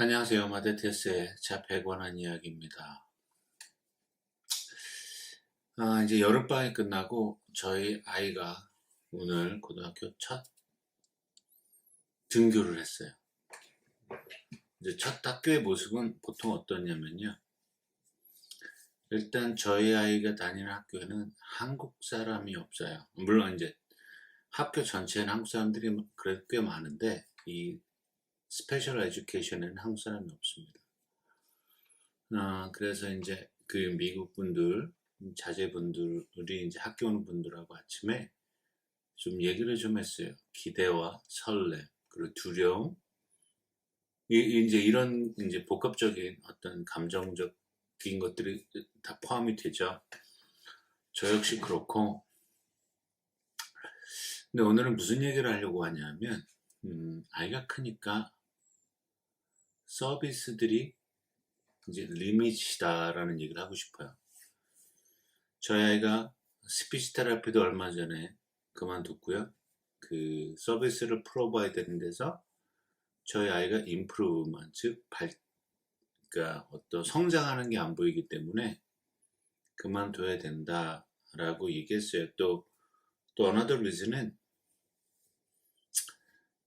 안녕하세요. 마데테스의 자폐에 관한 이야기입니다. 이제 여름방학이 끝나고 저희 아이가 오늘 고등학교 첫 등교를 했어요. 이제 첫 학교의 모습은 보통 어떠냐면요. 일단 저희 아이가 다니는 학교에는 한국 사람이 없어요. 물론 이제 학교 전체에는 한국 사람들이 그래도 꽤 많은데 이 스페셜 에듀케이션에는 한국 사람이 없습니다. 그래서 이제 그 미국 분들, 자제분들이 이제 학교 오는 분들하고 아침에 좀 얘기를 좀 했어요. 기대와 설렘, 그리고 두려움, 이제 이런 이제 복합적인 어떤 감정적인 것들이 다 포함이 되죠. 저 역시 그렇고, 근데 오늘은 무슨 얘기를 하려고 하냐면, 아이가 크니까 서비스들이 이제 리밋이다라는 얘기를 하고 싶어요. 저희 아이가 스피치 테라피도 얼마 전에 그만뒀고요. 그 서비스를 프로바이드 되는 데서 저희 아이가 임프루브먼트, 즉 그러니까 어떤 성장하는 게 안 보이기 때문에 그만둬야 된다라고 얘기했어요. 또 another reason은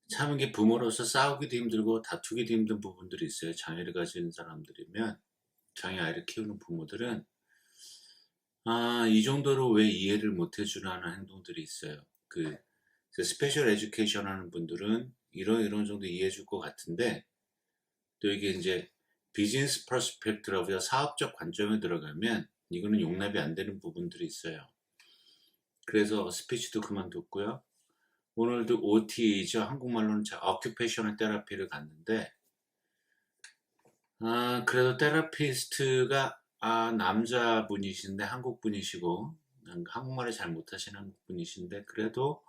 참 이게 부모로서 싸우기도 힘들고 다투기도 힘든 부분들이 있어요. 장애를 가진 사람들이면 장애 아이를 키우는 부모들은 이 정도로 왜 이해를 못 해주나는 행동들이 있어요. 그 스페셜 에듀케이션 하는 분들은 이런 정도 이해해 줄 것 같은데 또 이게 이제 비즈니스 퍼스펙트라고 사업적 관점에 들어가면 이거는 용납이 안 되는 부분들이 있어요. 그래서 스피치도 그만뒀고요. 오늘도 OT죠. 한국말로는 오큐페이셔널 테라피를 갔는데 그래도 테라피스트가 남자분이신데 한국분이시고 한국말을 잘 못하시는 한국분이신데 그래도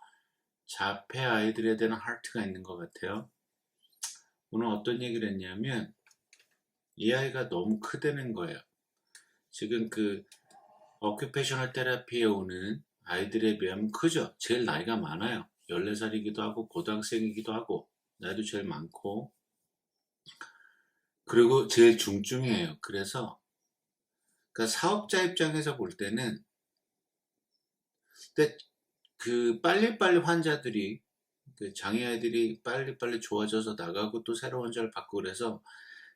자폐 아이들에 대한 하트가 있는 것 같아요. 오늘 어떤 얘기를 했냐면 이 아이가 너무 크다는 거예요. 지금 그 오큐페이셔널 테라피에 오는 아이들에 비하면 크죠. 제일 나이가 많아요. 14살이기도 하고 고등학생이기도 하고 나이도 제일 많고 그리고 제일 중증이에요. 그래서 그러니까 사업자 입장에서 볼 때는 근데 그 빨리빨리 환자들이 그 장애아이들이 빨리빨리 좋아져서 나가고 또 새로운 환자를 받고 그래서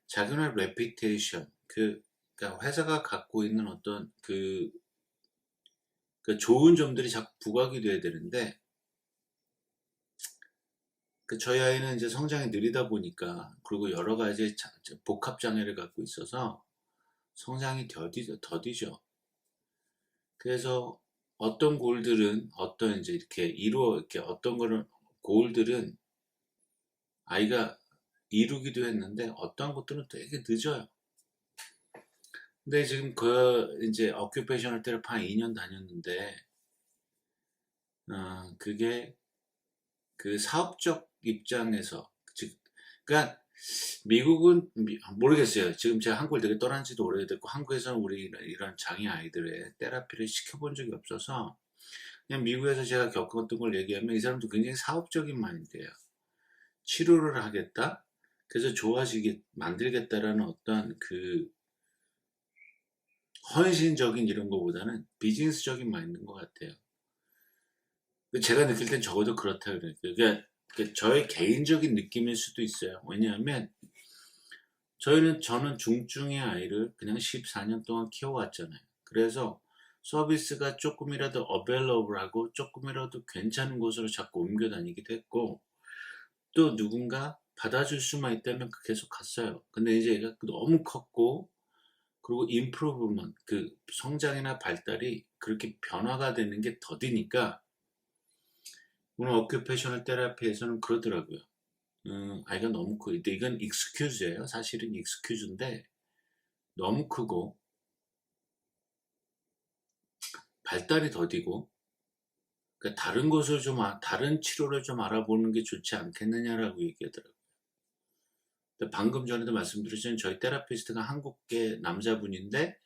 자기네 레피테이션 그러니까 회사가 갖고 있는 어떤 그 좋은 점들이 자꾸 부각이 돼야 되는데 그 저희 아이는 이제 성장이 느리다 보니까 그리고 여러 가지 복합 장애를 갖고 있어서 성장이 더디죠. 그래서 어떤 골들은 어떤 이제 이렇게 어떤 거는 골들은 아이가 이루기도 했는데 어떤 것들은 되게 늦어요. 근데 지금 그 이제 어큐페이셔널 테라피 한 2년 다녔는데 그게 그 사업적 입장에서 즉 그러니까 미국은 모르겠어요. 지금 제가 한국을 되게 떠난 지도 오래됐고 한국에서는 우리 이런 장애 아이들의 테라피를 시켜본 적이 없어서 그냥 미국에서 제가 겪었던 걸 얘기하면 이 사람도 굉장히 사업적인 마인드예요. 치료를 하겠다. 그래서 좋아지게 만들겠다라는 어떤 그 헌신적인 이런 거보다는 비즈니스적인 마인드인 것 같아요. 제가 느낄 땐 적어도 그렇다 그래요. 그러니까 저의 개인적인 느낌일 수도 있어요. 왜냐하면 저는 중증의 아이를 그냥 14년 동안 키워왔잖아요. 그래서 서비스가 조금이라도 어벨러블하고 조금이라도 괜찮은 곳으로 자꾸 옮겨 다니기도 했고 또 누군가 받아줄 수만 있다면 계속 갔어요. 근데 이제 얘가 너무 컸고 그리고 임프루브먼 그 성장이나 발달이 그렇게 변화가 되는 게 더디니까 오늘 오큐페이셔널 테라피에서는 그러더라고요. 아이가 너무 크고 이건 익스큐즈예요. 사실은 익스큐즈인데 너무 크고 발달이 더디고 그러니까 다른 치료를 좀 알아보는 게 좋지 않겠느냐라고 얘기하더라고요. 방금 전에도 말씀드렸지만 저희 테라피스트가 한국계 남자분인데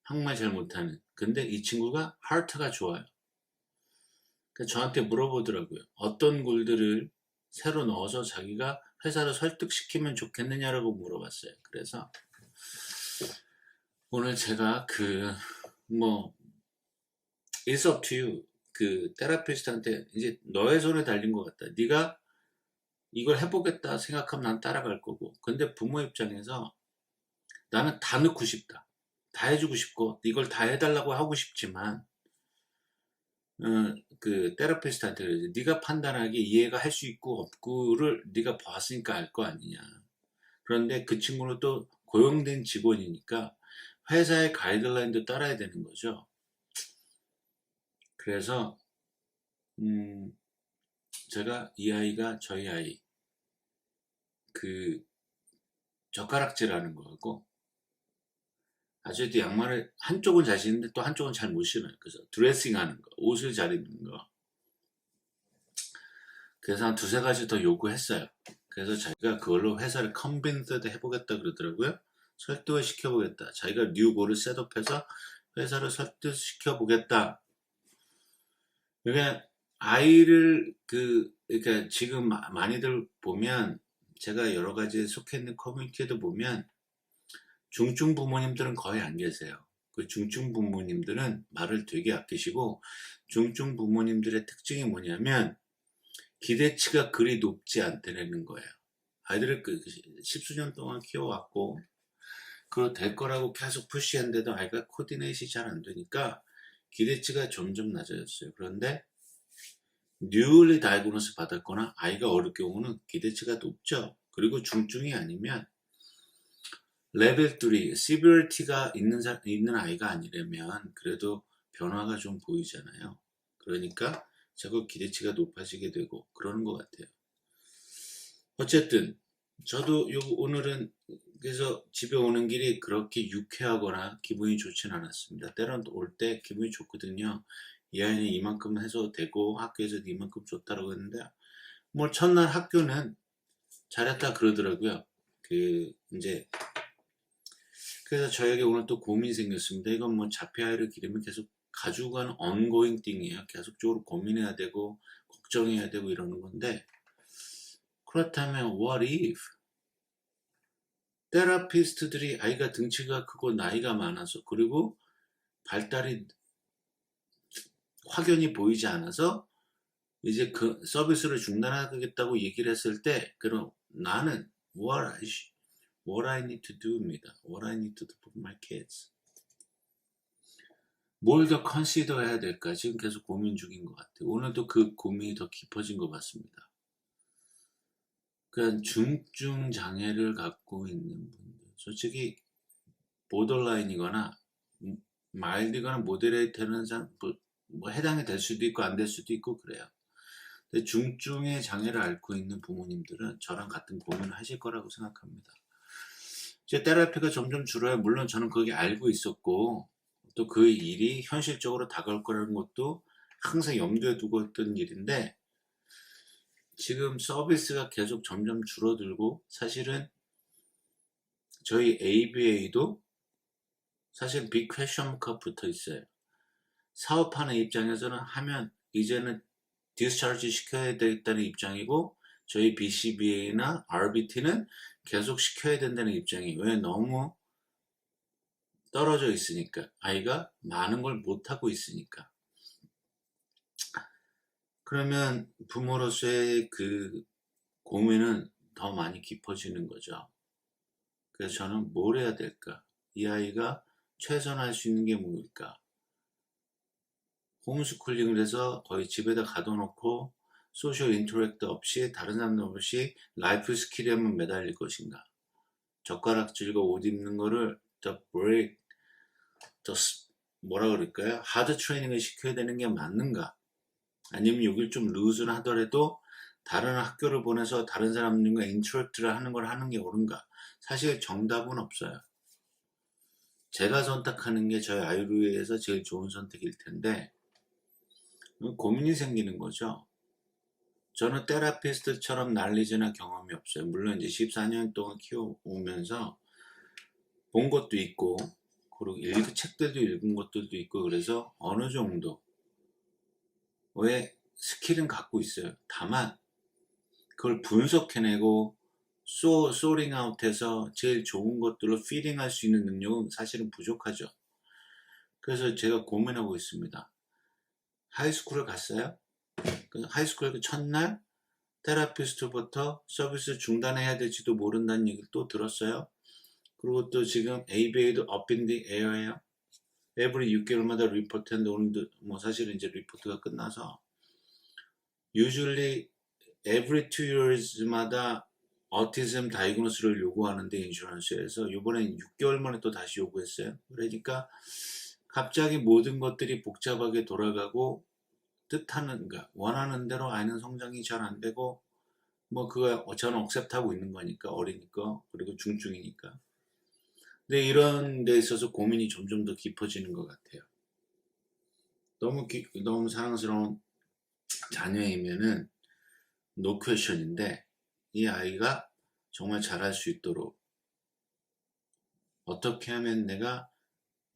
한국말 잘 못하는 근데 이 친구가 하트가 좋아요. 그러니까 저한테 물어보더라고요. 어떤 골들을 새로 넣어서 자기가 회사를 설득시키면 좋겠느냐라고 물어봤어요. 그래서 오늘 제가 it's up to you. 테라피스트한테 이제 너의 손에 달린 것 같다. 네가 이걸 해보겠다 생각하면 난 따라갈 거고. 근데 부모 입장에서 나는 다 넣고 싶다. 다 해주고 싶고 이걸 다 해달라고 하고 싶지만 테라피스트한테 그러지. 네가 판단하기 이해가 할 수 있고 없고를 네가 봤으니까 알 거 아니냐. 그런데 그 친구는 또 고용된 직원이니까 회사의 가이드라인도 따라야 되는 거죠. 그래서 제가 이 아이가 저희 아이 젓가락질하는 거하고 아직도 양말을 한쪽은 잘 신는데 또 한쪽은 잘 못 신어요. 그래서 드레싱하는 거, 옷을 잘 입는 거. 그래서 한 두세 가지 더 요구했어요. 그래서 자기가 그걸로 회사를 컨빈스드 해보겠다 그러더라고요. 설득을 시켜보겠다. 자기가 뉴고를 셋업해서 회사를 설득시켜보겠다. 그러니까 아이를 그러니까 지금 많이들 보면 제가 여러 가지 속해 있는 커뮤니티에도 보면 중증 부모님들은 거의 안 계세요. 그 중증 부모님들은 말을 되게 아끼시고 중증 부모님들의 특징이 뭐냐면 기대치가 그리 높지 않다는 거예요. 아이들을 십수년 동안 키워왔고 그거 될 거라고 계속 푸시했는데도 아이가 코디네이션이 잘 안 되니까 기대치가 점점 낮아졌어요. 그런데 뉴얼리 다이그노스 받았거나 아이가 어릴 경우는 기대치가 높죠. 그리고 중증이 아니면 레벨 3, 시비리티가 있는 아이가 아니라면 그래도 변화가 좀 보이잖아요. 그러니까 자꾸 기대치가 높아지게 되고 그러는 것 같아요. 어쨌든 저도 오늘은 그래서 집에 오는 길이 그렇게 유쾌하거나 기분이 좋진 않았습니다. 때론 올 때 기분이 좋거든요. 이 아이는 이만큼 해서 되고 학교에서 이만큼 줬다라고 했는데 뭐 첫날 학교는 잘했다 그러더라고요. 이제 그래서 저에게 오늘 또 고민이 생겼습니다. 이건 뭐 자폐 아이를 기르면 계속 가지고 가는 ongoing thing이에요. 계속적으로 고민해야 되고 걱정해야 되고 이러는 건데 그렇다면 what if 테라피스트들이 아이가 등치가 크고 나이가 많아서 그리고 발달이 확연히 보이지 않아서 이제 그 서비스를 중단하겠다고 얘기를 했을 때 그럼 나는 what I need to do입니다. What I need to do for my kids. 뭘 더 컨시더 해야 될까 지금 계속 고민 중인 것 같아요. 오늘도 그 고민이 더 깊어진 것 같습니다. 그러니까 중증 장애를 갖고 있는 분들 솔직히 보더라인이거나 마일드거나 모데레이트는 뭐 해당이 될 수도 있고 안 될 수도 있고 그래요. 근데 중증의 장애를 앓고 있는 부모님들은 저랑 같은 고민을 하실 거라고 생각합니다. 이제 테라피가 점점 줄어요. 물론 저는 그게 알고 있었고 또 그 일이 현실적으로 다가올 거라는 것도 항상 염두에 두고 있던 일인데 지금 서비스가 계속 점점 줄어들고 사실은 저희 ABA도 사실 빅 퀘션 마크가 붙어 있어요. 사업하는 입장에서는 하면 이제는 디스차르지 시켜야 되겠다는 입장이고 저희 BCBA나 RBT는 계속 시켜야 된다는 입장이에요. 왜? 너무 떨어져 있으니까 아이가 많은 걸 못하고 있으니까. 그러면 부모로서의 고민은 더 많이 깊어지는 거죠. 그래서 저는 뭘 해야 될까? 이 아이가 최선할 수 있는 게 뭘까? 홈스쿨링을 해서 거의 집에다 가둬놓고 소셜 인터랙트 없이 다른 사람들 없이 라이프 스킬에만 매달릴 것인가? 젓가락질과 옷 입는 거를 더 뭐라 그럴까요? 하드 트레이닝을 시켜야 되는 게 맞는가? 아니면 여길 좀 루즈를 하더라도 다른 학교를 보내서 다른 사람들과 인터랙트를 하는 걸 하는 게 옳은가? 사실 정답은 없어요. 제가 선택하는 게 저희 아이를 위해서 제일 좋은 선택일 텐데 고민이 생기는 거죠. 저는 테라피스트처럼 난리지나 경험이 없어요. 물론 이제 14년 동안 키워오면서 본 것도 있고 그리고 책들도 읽은 것들도 있고 그래서 어느 정도의 스킬은 갖고 있어요. 다만 그걸 분석해내고 소링 아웃해서 제일 좋은 것들로 피딩할 수 있는 능력은 사실은 부족하죠. 그래서 제가 고민하고 있습니다. 하이스쿨을 갔어요. 그 하이스쿨 그 첫날 테라피스트부터 서비스 중단해야 될지도 모른다는 얘기를 또 들었어요. 그리고 또 지금 ABA도 up in the air예요. every 6개월마다 리포트했는데 오늘도 뭐 사실은 이제 리포트가 끝나서 usually every 2 years마다 어티즘 다이그노스를 요구하는데 인슈런스에서 이번엔 6개월 만에 또 다시 요구했어요. 그러니까 갑자기 모든 것들이 복잡하게 돌아가고 뜻하는, 그러니까 원하는 대로 아이는 성장이 잘 안 되고 뭐 그거 저는 억셉트하고 있는 거니까, 어리니까, 그리고 중증이니까. 근데 이런 데 있어서 고민이 점점 더 깊어지는 것 같아요. 너무 사랑스러운 자녀이면은 노 퀘션인데 이 아이가 정말 잘할 수 있도록 어떻게 하면 내가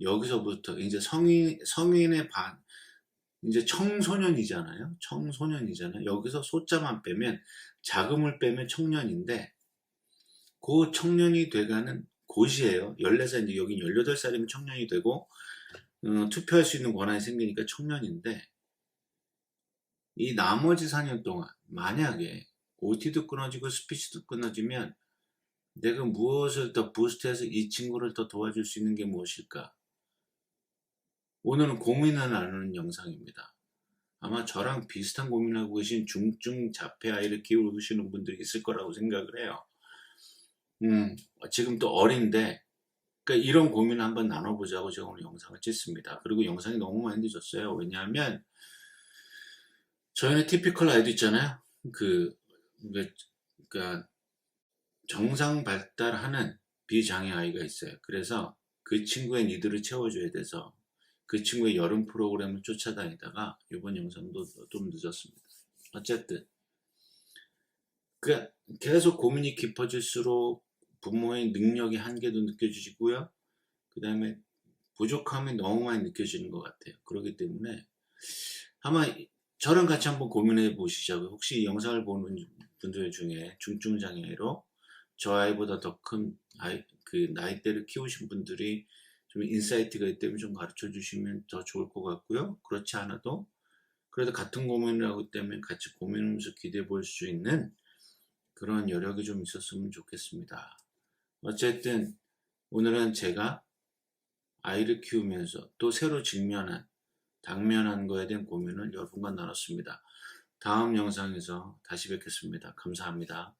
여기서부터 이제 성인의 이제 청소년이잖아요. 여기서 소자만 빼면, 자금을 빼면 청년인데, 그 청년이 돼가는 곳이에요. 14살, 이제 여긴 18살이면 청년이 되고, 투표할 수 있는 권한이 생기니까 청년인데, 이 나머지 4년 동안, 만약에 OT도 끊어지고 스피치도 끊어지면, 내가 무엇을 더 부스트해서 이 친구를 더 도와줄 수 있는 게 무엇일까? 오늘은 고민을 나누는 영상입니다. 아마 저랑 비슷한 고민하고 계신 중증 자폐 아이를 키우시는 분들이 있을 거라고 생각을 해요. 지금 또 어린데, 그러니까 이런 고민을 한번 나눠보자고 제가 오늘 영상을 찍습니다. 그리고 영상이 너무 많이 늦었어요. 왜냐하면 저희는 티피컬 아이도 있잖아요. 그러니까 정상 발달하는 비장애 아이가 있어요. 그래서 그 친구의 니드를 채워줘야 돼서 그 친구의 여름 프로그램을 쫓아다니다가 이번 영상도 좀 늦었습니다. 어쨌든 계속 고민이 깊어질수록 부모의 능력의 한계도 느껴지고요. 그 다음에 부족함이 너무 많이 느껴지는 것 같아요. 그렇기 때문에 아마 저랑 같이 한번 고민해 보시자고요. 혹시 이 영상을 보는 분들 중에 중증장애로 저 아이보다 더 큰 나이대를 키우신 분들이 좀 인사이트가 있다면 좀 가르쳐 주시면 더 좋을 것 같고요. 그렇지 않아도 그래도 같은 고민을 하고 있다면 같이 고민하면서 기대해 볼 수 있는 그런 여력이 좀 있었으면 좋겠습니다. 어쨌든 오늘은 제가 아이를 키우면서 또 새로 당면한 거에 대한 고민을 여러분과 나눴습니다. 다음 영상에서 다시 뵙겠습니다. 감사합니다.